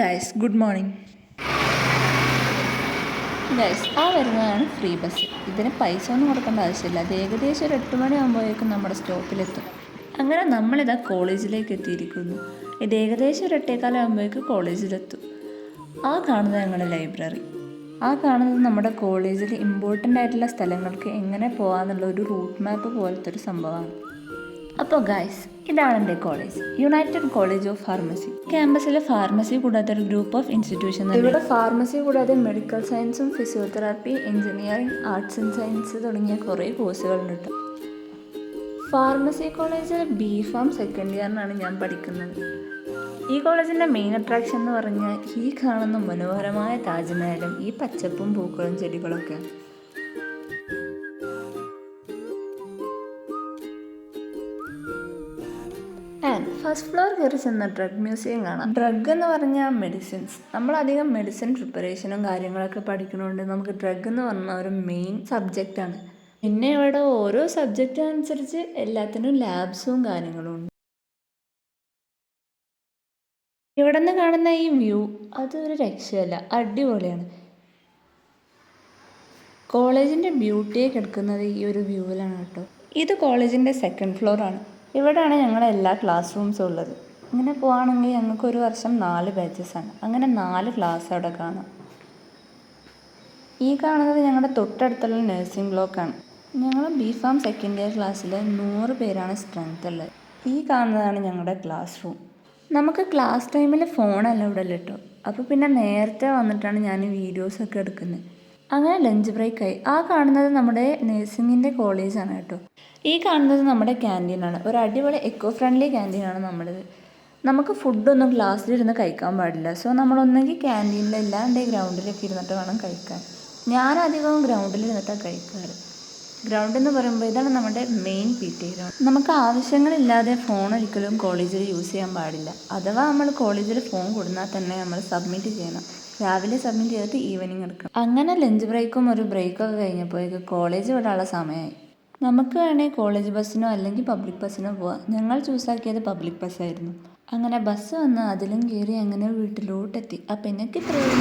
Guys good morning guys. വരുന്നതാണ് free bus. ഇതിന് പൈസ ഒന്നും കൊടുക്കേണ്ട ആവശ്യമില്ല. അത് ഏകദേശം ഒരു 8 മണിയാകുമ്പോഴേക്കും നമ്മുടെ സ്റ്റോപ്പിലെത്തും. അങ്ങനെ നമ്മളിതാ കോളേജിലേക്ക് എത്തിയിരിക്കുന്നു. ഇത് ഏകദേശം ഒരു 8:15 കോളേജിലെത്തും. കാണുന്നത് ഞങ്ങളുടെ ലൈബ്രറി. കാണുന്നത് നമ്മുടെ കോളേജിൽ ഇമ്പോർട്ടൻ്റ് ആയിട്ടുള്ള സ്ഥലങ്ങൾക്ക് എങ്ങനെ പോകാമെന്നുള്ള ഒരു റൂട്ട് മാപ്പ് പോലത്തെ ഒരു സംഭവമാണ്. അപ്പോൾ ഗൈസ്, ഇതാണ് എൻ്റെ college, united college of pharmacy. ക്യാമ്പസിലെ ഫാർമസി കൂടാതെ ഒരു ഗ്രൂപ്പ് ഓഫ് ഇൻസ്റ്റിറ്റ്യൂഷൻ. ഇവിടെ ഫാർമസി കൂടാതെ മെഡിക്കൽ സയൻസും physiotherapy, engineering, arts and science തുടങ്ങിയ കുറേ കോഴ്സുകളുണ്ട്. ഫാർമസി കോളേജിൽ B.Pharm സെക്കൻഡ് ഇയറിനാണ് ഞാൻ പഠിക്കുന്നത്. ഈ കോളേജിൻ്റെ മെയിൻ അട്രാക്ഷൻ എന്ന് പറഞ്ഞാൽ ഈ കാണുന്ന മനോഹരമായ താജ്മഹലും ഈ പച്ചപ്പും പൂക്കളും ചെടികളൊക്കെയാണ്. ഫസ്റ്റ് ഫ്ലോർ കയറി ചെന്ന ഡ്രഗ് മ്യൂസിയം കാണാം. ഡ്രഗ് എന്ന് പറഞ്ഞാൽ മെഡിസിൻസ്. നമ്മളധികം മെഡിസിൻ പ്രിപ്പറേഷനും കാര്യങ്ങളൊക്കെ പഠിക്കണോണ്ട് നമുക്ക് ഡ്രഗ് എന്ന് പറഞ്ഞാൽ ഒരു മെയിൻ സബ്ജക്റ്റാണ്. പിന്നെ ഇവിടെ ഓരോ സബ്ജക്റ്റ് അനുസരിച്ച് എല്ലാത്തിനും ലാബ്സും കാര്യങ്ങളും ഉണ്ട്. ഇവിടെ നിന്ന് കാണുന്ന ഈ വ്യൂ അതൊരു രക്ഷയല്ല, അടിപൊളിയാണ്. കോളേജിൻ്റെ ബ്യൂട്ടിയെ കിടക്കുന്നത് ഈ ഒരു വ്യൂവിലാണ് കേട്ടോ. ഇത് കോളേജിൻ്റെ സെക്കൻഡ് ഫ്ലോറാണ്. ഇവിടെയാണ് ഞങ്ങളുടെ എല്ലാ ക്ലാസ് റൂംസും ഉള്ളത്. ഇങ്ങനെ പോവുകയാണെങ്കിൽ ഞങ്ങൾക്ക് ഒരു വർഷം 4 ബാച്ചസാണ്. അങ്ങനെ 4 ക്ലാസ് അവിടെ കാണാം. ഈ കാണുന്നത് ഞങ്ങളുടെ തൊട്ടടുത്തുള്ള നഴ്സിംഗ് ബ്ലോക്കാണ്. ഞങ്ങൾ B.Pharm സെക്കൻഡ് ഇയർ ക്ലാസ്സിൽ 100 പേരാണ് സ്ട്രെങ്ത് ഉള്ളത്. ഈ കാണുന്നതാണ് ഞങ്ങളുടെ ക്ലാസ് റൂം. നമുക്ക് ക്ലാസ് ടൈമിൽ ഫോൺ അലൗഡ് അല്ല കേട്ടോ. അപ്പോൾ പിന്നെ നേരത്തെ വന്നിട്ടാണ് ഞാൻ വീഡിയോസൊക്കെ എടുക്കുന്നത്. അങ്ങനെ ലഞ്ച് ബ്രേക്കായി. കാണുന്നത് നമ്മുടെ നഴ്സിങ്ങിൻ്റെ കോളേജാണ് കേട്ടോ. ഈ കാണുന്നത് നമ്മുടെ ക്യാൻറ്റീനാണ്. ഒരു അടിപൊളി എക്കോ ഫ്രണ്ട്ലി ക്യാൻറ്റീനാണ് നമ്മുടേത്. നമുക്ക് ഫുഡൊന്നും ക്ലാസ്സിലിരുന്ന് കഴിക്കാൻ പാടില്ല. സോ നമ്മളൊന്നെങ്കിൽ ക്യാൻറ്റീനിൽ അല്ലാണ്ട് ഗ്രൗണ്ടിലൊക്കെ ഇരുന്നിട്ട് വേണം കഴിക്കാൻ. ഞാനധികവും ഗ്രൗണ്ടിലിരുന്നിട്ടാണ് കഴിക്കാറ്. ഗ്രൗണ്ട് എന്ന് പറയുമ്പോൾ ഇതാണ് നമ്മുടെ മെയിൻ PT ഗ്രൗണ്ട്. നമുക്ക് ആവശ്യങ്ങളില്ലാതെ ഫോൺ ഒരിക്കലും കോളേജിൽ യൂസ് ചെയ്യാൻ പാടില്ല. അഥവാ നമ്മൾ കോളേജിൽ ഫോൺ കൊടുന്നാൽ തന്നെ നമ്മൾ സബ്മിറ്റ് ചെയ്യണം. രാവിലെ സബ്മിറ്റ് ചെയ്തിട്ട് ഈവനിങ് എടുക്കണം. അങ്ങനെ ലഞ്ച് ബ്രേക്കും ഒരു ബ്രേക്കൊക്കെ കഴിഞ്ഞപ്പോഴേക്ക് കോളേജ് വിടാനുള്ള സമയമായി. നമുക്ക് വേണമെങ്കിൽ കോളേജ് ബസ്സിനോ അല്ലെങ്കിൽ പബ്ലിക് ബസ്സിനോ പോവാം. ഞങ്ങൾ ചൂസാക്കിയത് പബ്ലിക് ബസ്സായിരുന്നു. അങ്ങനെ ബസ് വന്ന് അതിലും കയറി അങ്ങനെ വീട്ടിലോട്ടെത്തി. അപ്പം എനിക്ക് ഇത്രയും